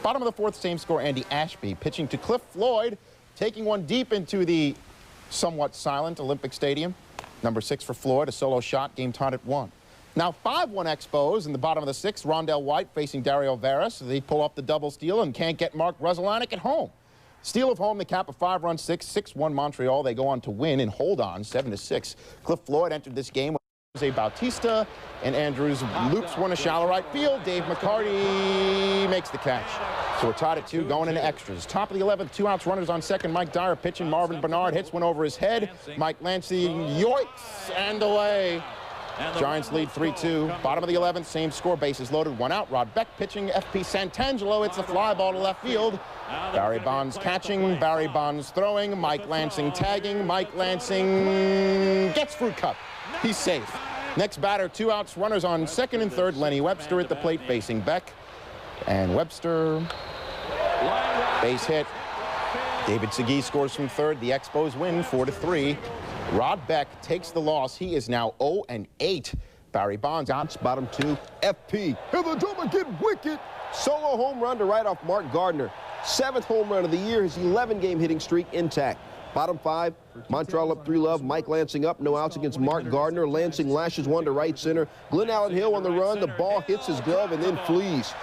Bottom of the fourth, same score, Andy Ashby pitching to Cliff Floyd, taking one deep into the somewhat silent Olympic Stadium. Number 6 for Floyd, a solo shot, game tied at 1. Now 5-1 Expos in the bottom of the 6th. Rondell White facing Dario Veras. They pull off the double steal and can't get Mark Grzelanic at home. Steal of home, the cap a 5-run 6-1 Montreal. They go on to win and hold on 7-6. Cliff Floyd entered this game with Jose Bautista, and Andrews loops one to shallow right field. Dave McCarty makes the catch. So we're tied at 2 going into extras. Top of the 11th, 2 outs, runners on second. Mike Dyer pitching. Marvin Bernard hits one over his head. Mike Lansing yoinks and away. Giants lead 3-2. Bottom of the 11th, same score, bases loaded, 1 out. Rod Beck pitching. FP Santangelo hits a fly ball to left field. Barry Bonds catching, Barry Bonds throwing, Mike Lansing tagging. Mike Lansing gets fruit cup. He's safe. Next batter, 2 outs, runners on second and third. Lenny Webster at the plate facing Beck. And Webster, base hit. David Segui scores from third. The Expos win 4-3. Rod Beck takes the loss. He is now 0-8. Barry Bonds out. Bottom 2, FP. Here the drummer get wicked. Solo home run to right off Mark Gardner. 7th home run of the year. His 11-game hitting streak intact. Bottom 5, Montreal up 3-love. Mike Lansing up. No outs against Mark Gardner. Lansing lashes one to right center. Glenn Allen Hill on the run. The ball hits his glove and then flees.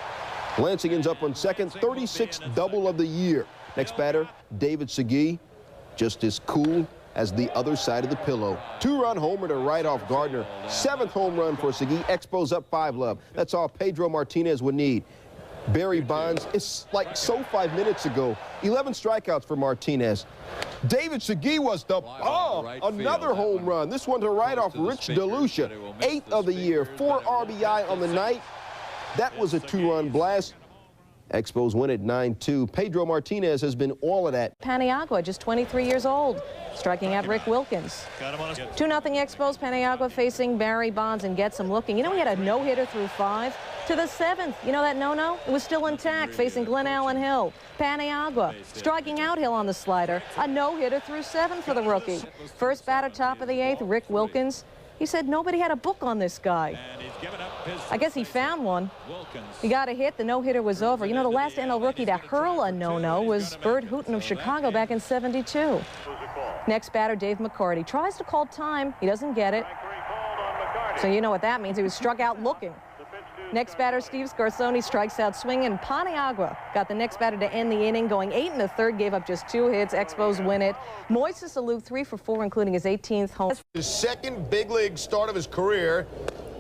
Lansing ends up on second. 36th double of the year. Next batter, David Segui. Just as cool as the other side of the pillow. 2-run homer to right off Gardner. 7th home run for Segui. Expos up 5-love. That's all Pedro Martinez would need. Barry Bonds, it's like so 5 minutes ago. 11 strikeouts for Martinez. David Segui was the bomb. Another home run. This one to right off Rich DeLucia. 8th of the year. 4 RBI on the night. That was a 2-run blast. Expos win at 9-2. Pedro Martinez has been all of that. Paniagua, just 23 years old, striking out Rick Wilkins. 2-0 Expos. Paniagua facing Barry Bonds and gets him looking. You know, he had a no-hitter through 5. To the 7th, you know that no-no? It was still intact, facing Glenn Allen Hill. Paniagua striking out Hill on the slider. A no-hitter through 7 for the rookie. First batter, top of the 8th, Rick Wilkins. He said nobody had a book on this guy. I guess he found one. He got a hit. The no-hitter was over. You know, the last NL rookie to hurl a no-no was Bert Hooton of Chicago back in '72. Next batter, Dave McCarty. Tries to call time. He doesn't get it. So you know what that means. He was struck out looking. Next batter, Steve Scarsoni strikes out swinging. Paniagua got the next batter to end the inning, going 8 1/3, gave up just 2 hits. Expos win it. Moises Alou 3 for 4, including his 18th home. His second big league start of his career,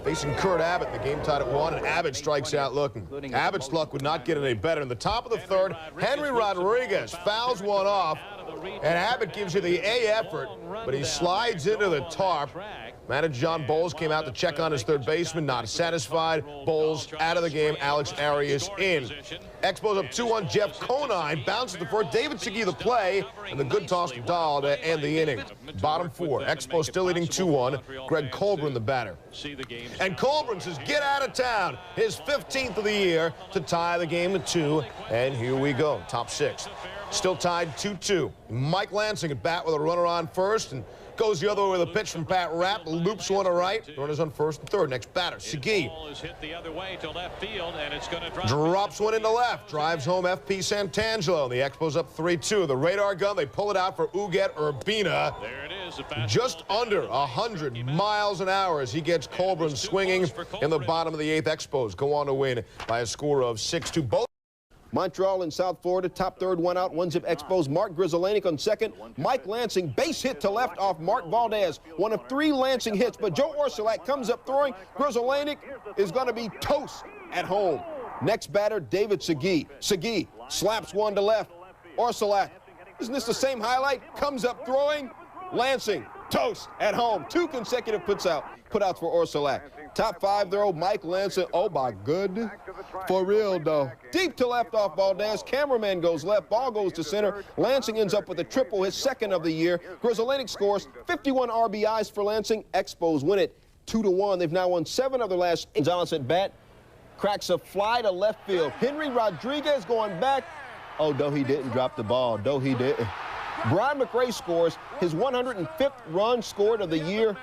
facing Kurt Abbott. The game tied at 1, and Abbott strikes out looking. Abbott's luck would not get any better. In the top of the 3rd, Henry Rodriguez fouls one off, and Abbott gives you the A effort, but he slides into the tarp. Manager John Bowles came out to check on his third baseman, not satisfied. Bowles out of the game. Alex Arias in. Expos up 2-1. Jeff Conine bounces the 4th. David Segui the play, and the good toss to Dahl to end the inning. Bottom 4. Expos still leading 2-1. Greg Colburn the batter. And Colburn says, get out of town. His 15th of the year to tie the game at 2. And here we go. Top 6. Still tied 2-2. Mike Lansing at bat with a runner on first, and goes the other way with a pitch from Pat Rapp. Loops one to right. Runners on first and third. Next batter, Segui. Drops one into left. Drives home FP Santangelo. The Expos up 3-2. The radar gun, they pull it out for Uget Urbina. Just under 100 miles an hour as he gets Colburn swinging in the bottom of the 8th. Expos go on to win by a score of 6-2. Both Montreal in South Florida, top 3rd, 1 out, 1-zip Expos. Mark Grzelanic on second. Mike Lansing, base hit to left off Mark Valdez. One of 3 Lansing hits, but Joe Orsulak comes up throwing. Grzelanic is going to be toast at home. Next batter, David Segui. Segui slaps one to left. Orsulak, isn't this the same highlight? Comes up throwing. Lansing, toast at home. 2 consecutive putouts for Orsulak. Top 5 though, Mike Lansing. Oh my goodness. For real though. Deep to left off Valdez. Cameraman goes left. Ball goes to center. Lansing ends up with a triple, his 2nd of the year. Grzelanic scores 51 RBIs for Lansing. Expos win it 2-1. They've now won 7 of their last 8. Gonzalez at bat. Cracks a fly to left field. Henry Rodriguez going back. Oh, no, he didn't drop the ball. No, he didn't. Brian McRae scores his 105th run scored of the year.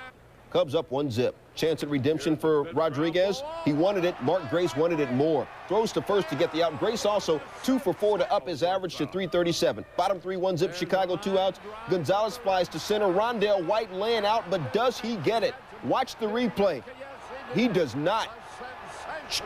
Cubs up 1-zip. Chance at redemption for Rodriguez. He wanted it. Mark Grace wanted it more. Throws to first to get the out. Grace also 2 for 4 to up his average to 337. Bottom 3, 1-zip, Chicago, 2 outs. Gonzalez flies to center. Rondell White laying out, but does he get it? Watch the replay. He does not.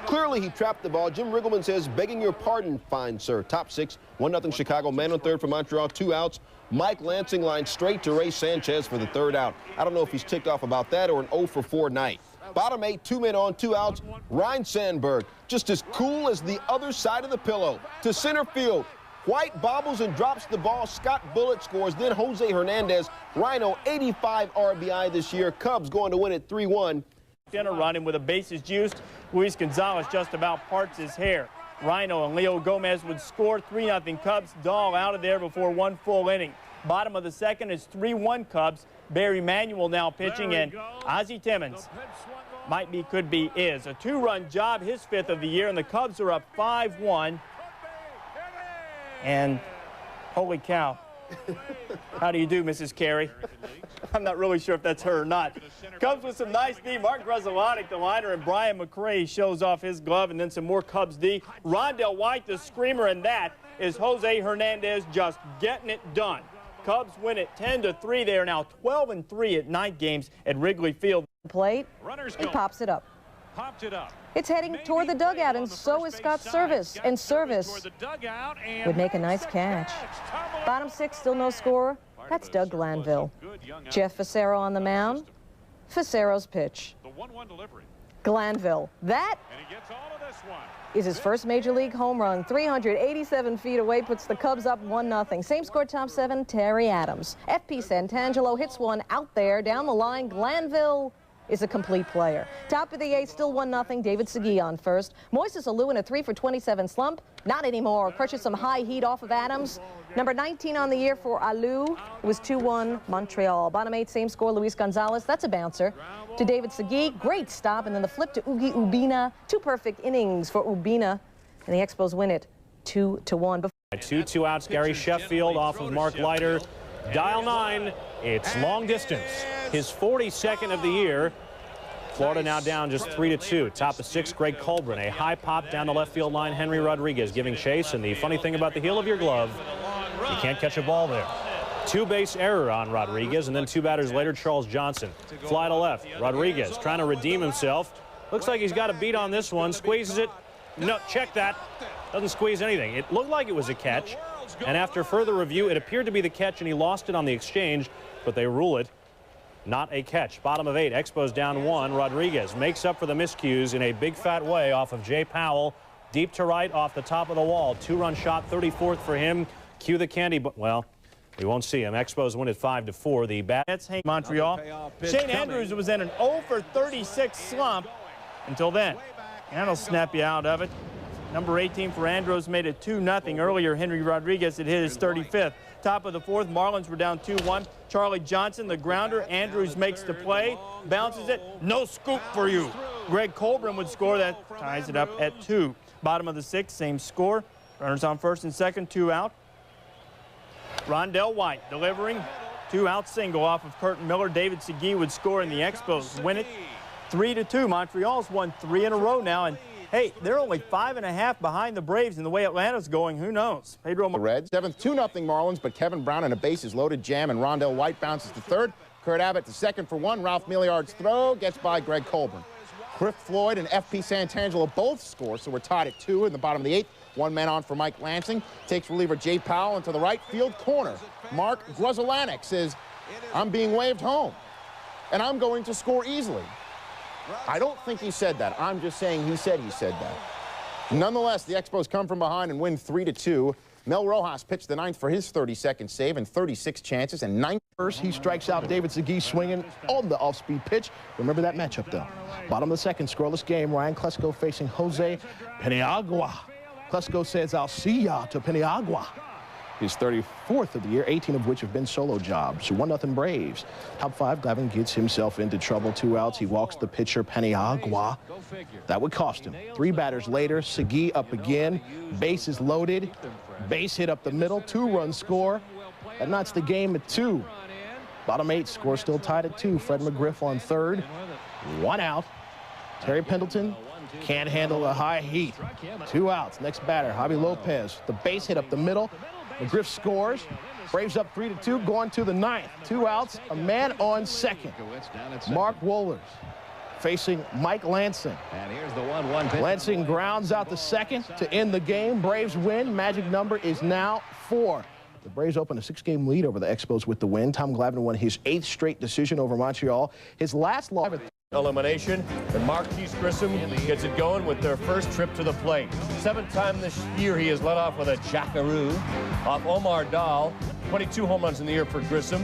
Clearly, he trapped the ball. Jim Riggleman says, begging your pardon, fine sir. Top 6, 1-0 Chicago. Man on third for Montreal, 2 outs. Mike Lansing lines straight to Ray Sanchez for the 3rd out. I don't know if he's ticked off about that or an 0 for 4 night. Bottom 8, 2 men on, 2 outs. Ryan Sandberg, just as cool as the other side of the pillow. To center field. White bobbles and drops the ball. Scott Bullitt scores. Then Jose Hernandez. Rhino, 85 RBI this year. Cubs going to win it 3-1. Running with the bases juiced. Luis Gonzalez just about parts his hair. Rhino and Leo Gomez would score. 3-0 Cubs. Dahl out of there before 1 full inning. Bottom of the 2nd is 3-1 Cubs. Barry Manuel now pitching, and Ozzie Timmons could be is. A 2-run job, his 5th of the year, and the Cubs are up 5-1. And holy cow. How do you do, Mrs. Carey? I'm not really sure if that's her or not. Cubs with some nice D. Mark Grudzielanek, the liner, and Brian McRae shows off his glove, and then some more Cubs D. Rondell White, the screamer, and that is Jose Hernandez just getting it done. Cubs win it 10-3. They are now 12-3 at night games at Wrigley Field. Plate, he pops it up. It's heading toward the dugout, and so is Scott Service. And Service would make a nice catch. Bottom 6, still no score. That's Doug Glanville. Jeff Fassero on the mound. Fassero's pitch. Glanville. That is his first major league home run. 387 feet away, puts the Cubs up 1-0. Same score, top 7, Terry Adams. FP Santangelo hits one out there. Down the line, Glanville is a complete player. Top of the 8th, still 1-0. David Segui on first. Moises Alou in a 3 for 27 slump. Not anymore. Crushes some high heat off of Adams. Number 19 on the year for Alou. It was 2-1 Montreal. Bottom 8, same score. Luis Gonzalez. That's a bouncer. To David Segui. Great stop. And then the flip to Ugi Ubina. 2 perfect innings for Ubina. And the Expos win it 2-1. 2 outs. Gary Sheffield off of Mark Leiter. Dial 9. It's long distance. His 42nd of the year. Florida now down just 3-2. Top of 6, Greg Colburn. A high pop down the left field line. Henry Rodriguez giving chase. And the funny thing about the heel of your glove, you can't catch a ball there. 2-base error on Rodriguez, and then 2 batters later, Charles Johnson. Fly to left. Rodriguez trying to redeem himself. Looks like he's got a beat on this one. Squeezes it. No, check that. Doesn't squeeze anything. It looked like it was a catch. And after further review, it appeared to be the catch, and he lost it on the exchange, but they rule it not a catch. Bottom of 8, Expos down 1. Rodriguez makes up for the miscues in a big fat way off of Jay Powell. Deep to right off the top of the wall. 2-run shot, 34th for him. Cue the candy, but well, we won't see him. Expos win it 5-4. The bats hang Montreal. Shane Andrews was in an 0 for 36 slump until then. And that'll snap you out of it. Number 18 for Andrews made it 2-0. Earlier, Henry Rodriguez had hit his 35th. Top of the 4th, Marlins were down 2-1. Charlie Johnson, the grounder. Andrews makes the play, bounces it. No scoop for you. Greg Colburn would score. That ties it up at 2. Bottom of the 6th, same score. Runners on first and second, 2 out. Rondell White delivering. 2-out single off of Curtin Miller. David Segui would score, and the Expos win it 3-2. Montreal's won 3 in a row now, and hey, they're only 5.5 behind the Braves, and the way Atlanta's going, who knows? Pedro The Reds. 7th, 2-0 Marlins, but Kevin Brown in a bases-loaded jam, and Rondell White bounces to third. Kurt Abbott to second for 1. Ralph Milliard's throw gets by Greg Colburn. Cliff Floyd and FP Santangelo both score, so we're tied at 2 in the bottom of the 8th. 1 man on for Mike Lansing. Takes reliever Jay Powell into the right field corner. Mark Grudzielanek says, I'm being waved home, and I'm going to score easily. I don't think he said that. I'm just saying he said that. Nonetheless, the Expos come from behind and win 3-2. Mel Rojas pitched the 9th for his 32nd save and 36 chances and 9. First, he strikes out David Segui swinging on the off-speed pitch. Remember that matchup, though. Bottom of the 2nd, scoreless game. Ryan Klesko facing Jose Paniagua. Klesko says, I'll see ya to Paniagua. His 34th of the year, 18 of which have been solo jobs. 1-0 Braves. Top 5, Glavin gets himself into trouble. 2 outs. He walks the pitcher, Paniagua. That would cost him. 3 batters later, Segui up again. Bases loaded. Base hit up the middle. 2-run score. That knots the game at 2. Bottom 8, score still tied at 2. Fred McGriff on third. 1 out. Terry Pendleton can't handle the high heat. 2 outs. Next batter, Javi Lopez. The base hit up the middle. McGriff scores. Braves up 3-2, going to the 9th. 2 outs, a man on second. Mark Wohlers facing Mike Lansing. And here's the 1-1 pitch. Lansing grounds out the second to end the game. Braves win. Magic number is now 4. The Braves open a 6-game lead over the Expos with the win. Tom Glavine won his 8th straight decision over Montreal. His last loss. Elimination, and Marquise Grissom gets it going with their first trip to the plate. 7th time this year he has led off with a jackaroo off Omar Dahl. 22 home runs in the year for Grissom.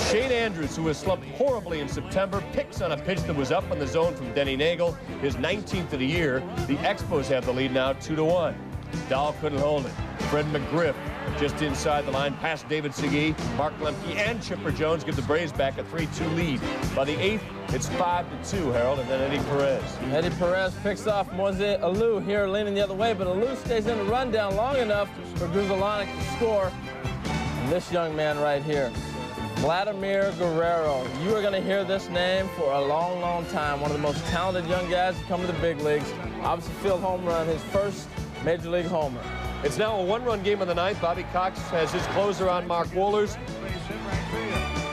Shane Andrews, who has slumped horribly in September, picks on a pitch that was up in the zone from Denny Nagel, his 19th of the year. The Expos have the lead now 2-1. Dahl couldn't hold it. Fred McGriff just inside the line, past David Segui. Mark Lemke and Chipper Jones give the Braves back a 3-2 lead. By the 8th, it's 5-2, Harold, and then Eddie Perez. Eddie Perez picks off Moise Alou here, leaning the other way, but Alou stays in the rundown long enough for Grzelcyk to score. And this young man right here, Vladimir Guerrero. You are going to hear this name for a long, long time. One of the most talented young guys to come to the big leagues. Obviously, field home run, his first Major League homer. It's now a 1-run game of the 9th. Bobby Cox has his closer on, Mark Wohlers.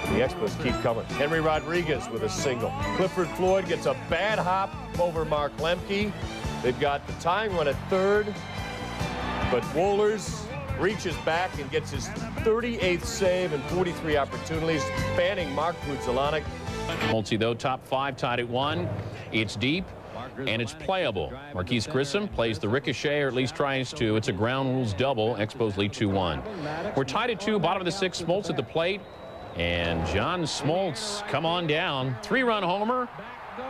The Expos keep coming. Henry Rodriguez with a single. Clifford Floyd gets a bad hop over Mark Lemke. They've got the tying run at 3rd, but Wohlers reaches back and gets his 38th save and 43 opportunities, spanning Mark Grzelcyk. Multi, though, top 5 tied at 1. It's deep. And it's playable. Marquise Grissom plays the ricochet, or at least tries to. It's a ground rules double. Expos lead 2-1. We're tied at 2, bottom of the 6th. Smoltz at the plate. And John Smoltz, come on down. 3-run homer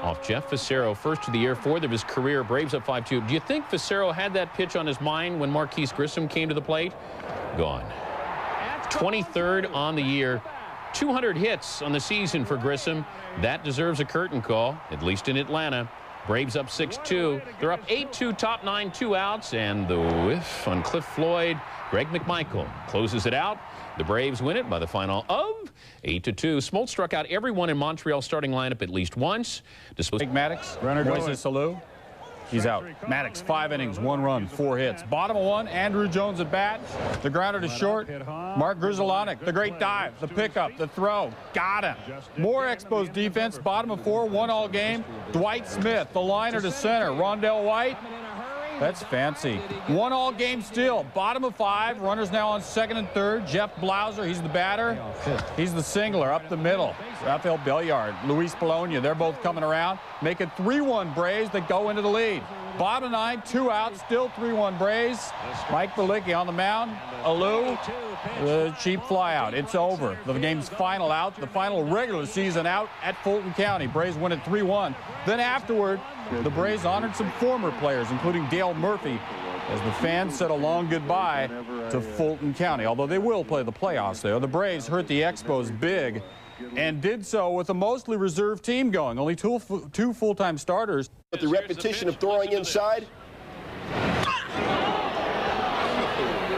off Jeff Fassero, first of the year, 4th of his career. Braves up 5-2. Do you think Fassero had that pitch on his mind when Marquise Grissom came to the plate? Gone. 23rd on the year. 200 hits on the season for Grissom. That deserves a curtain call, at least in Atlanta. Braves up 6-2. They're up 8-2, top 9, 2 outs, and the whiff on Cliff Floyd. Greg McMichael closes it out. The Braves win it by the final of 8-2. Smoltz struck out everyone in Montreal's starting lineup at least once. Big Maddox, Moises Alou. He's out. Maddox, 5 innings, 1 run, 4 hits. Bottom of 1, Andrew Jones at bat. The grounder to short. Mark Grzelcyk, the great dive, the pickup, the throw. Got him. More Expos defense. Bottom of 4, 1 all game. Dwight Smith, the liner to center. Rondell White. That's fancy. 1 all game still. Bottom of 5. Runners now on 2nd and 3rd. Jeff Blauser, he's the batter. He's the singler up the middle. Rafael Belliard, Luis Polonia, they're both coming around. Make it 3-1 Braves that go into the lead. Bottom of 9, 2 outs, still 3-1 Braves. Mike Balicki on the mound. Alou, the cheap fly out. It's over. The game's final out, the final regular season out at Fulton County. Braves win it 3-1. Then afterward, the Braves honored some former players, including Dale Murphy, as the fans said a long goodbye to Fulton County. Although they will play the playoffs there. The Braves hurt the Expos big and did so with a mostly reserve team going. Only two full-time starters. With the repetition of throwing inside.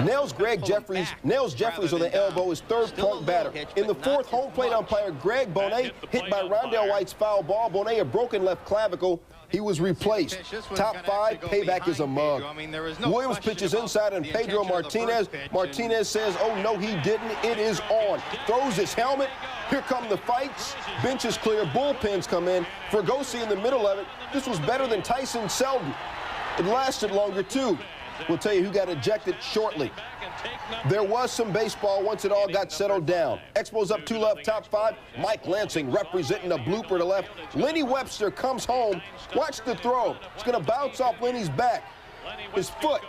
Nails Jeffries on the elbow, his 3rd plunk batter. In the 4th, home plate umpire Greg Bonet hit by Rondell White's foul ball. Bonet a broken left clavicle. He was replaced. Top 5, payback is a mug. Williams pitches inside on Pedro Martinez. Martinez says, oh, no, he didn't. It is on. Throws his helmet. Here come the fights. Benches clear. Bullpens come in. Fregosi in the middle of it. This was better than Tyson Selden. It lasted longer, too. We'll tell you who got ejected shortly. There was some baseball once it all got settled down. Expos up 2 left, top 5. Mike Lansing representing a blooper to left. Lenny Webster comes home. Watch the throw. It's going to bounce off Lenny's back. His foot.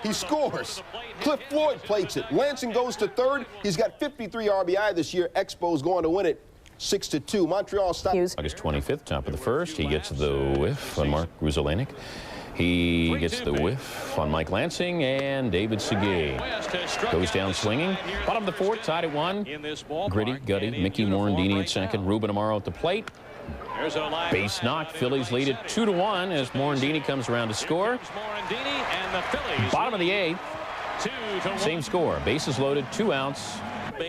He scores. Cliff Floyd plates it. Lansing goes to 3rd. He's got 53 RBI this year. Expos going to win it 6-2. Montreal stops. August 25th, top of the 1st. He gets the whiff on Mark Grzelcyk. He gets the whiff on Mike Lansing, and David Segui goes down swinging. Bottom of the 4th, tied at 1. Gritty, gutty, Mickey Morandini at 2nd. Ruben Amaro at the plate. Base knock. Phillies lead it 2-1 as Morandini comes around to score. Bottom of the 8th, same score. Bases loaded, 2 outs.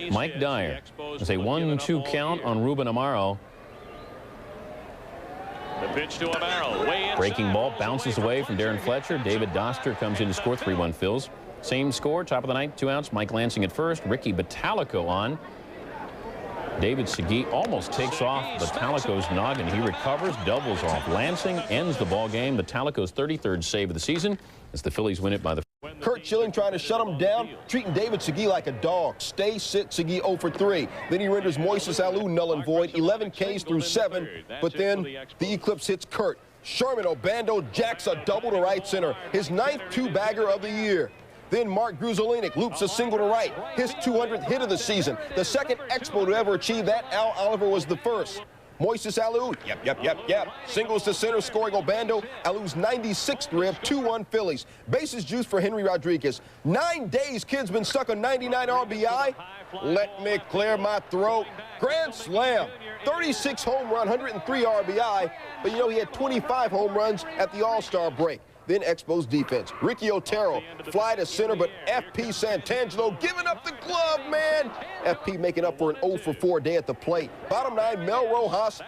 Mike Dyer. It's a 1-2 count on Ruben Amaro. The pitch to a barrel. Breaking ball bounces away from Darren Fletcher. David Doster comes in to score 3-1 Phils. Same score, top of the ninth, 2 outs. Mike Lansing at first. Ricky Batalico on. David Segui almost takes off Batalico's noggin. He recovers, doubles off Lansing, ends the ball game. Batalico's 33rd save of the season as the Phillies win it by the. Kurt Schilling trying to shut him down, treating David Segui like a dog. Stay, sit, Segui 0 for 3. Then he renders Moises Alou null and void, 11 Ks through 7. But then the eclipse hits Kurt. Sherman Obando jacks a double to right center, his 9th two-bagger of the year. Then Mark Gruzelinic loops a single to right, his 200th hit of the season. The second Expo to ever achieve that. Al Oliver was the first. Moises Alou, yep. Singles to center, scoring Obando. Alou's 96th rib, 2-1 Phillies. Bases juice for Henry Rodriguez. 9 days, kid's been stuck on 99 RBI. Let me clear my throat. Grand slam. 36 home run, 103 RBI. But you know, he had 25 home runs at the All-Star break. Then Expos defense. Ricky Otero fly to center, but F.P. Santangelo giving up the glove, man. F.P. making up for an 0 for 4 day at the plate. Bottom 9, Mel Rojas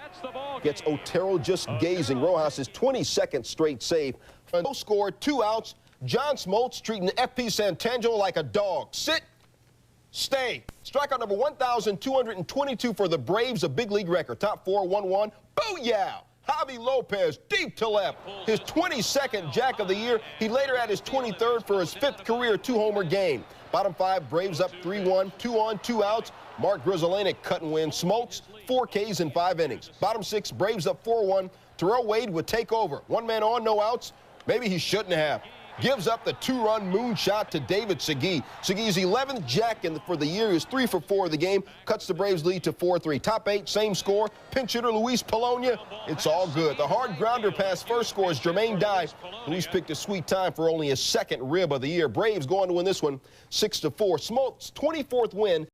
gets Otero just gazing. Rojas' 22nd straight save. No score, 2 outs. John Smoltz treating F.P. Santangelo like a dog. Sit, stay. Strikeout number 1,222 for the Braves, a big league record. Top 4, 1-1. Booyah! Javi Lopez, deep to left, his 22nd jack of the year. He later had his 23rd for his 5th career 2-homer game. Bottom 5, Braves up 3-1, 2 on, 2 outs. Mark Gruzelinic cut and win. Smoltz, 4 Ks in 5 innings. Bottom 6, Braves up 4-1. Terrell Wade would take over. 1 man on, no outs. Maybe he shouldn't have. Gives up the 2-run moonshot to David Segui. Segui's 11th jack for the year is 3 for 4 of the game. Cuts the Braves lead to 4-3. Top 8, same score. Pinch hitter Luis Polonia. It's all good. The hard grounder pass first scores Jermaine Dye. Luis picked a sweet time for only his 2nd rib of the year. Braves go on to win this one 6-4. Smolt's 24th win.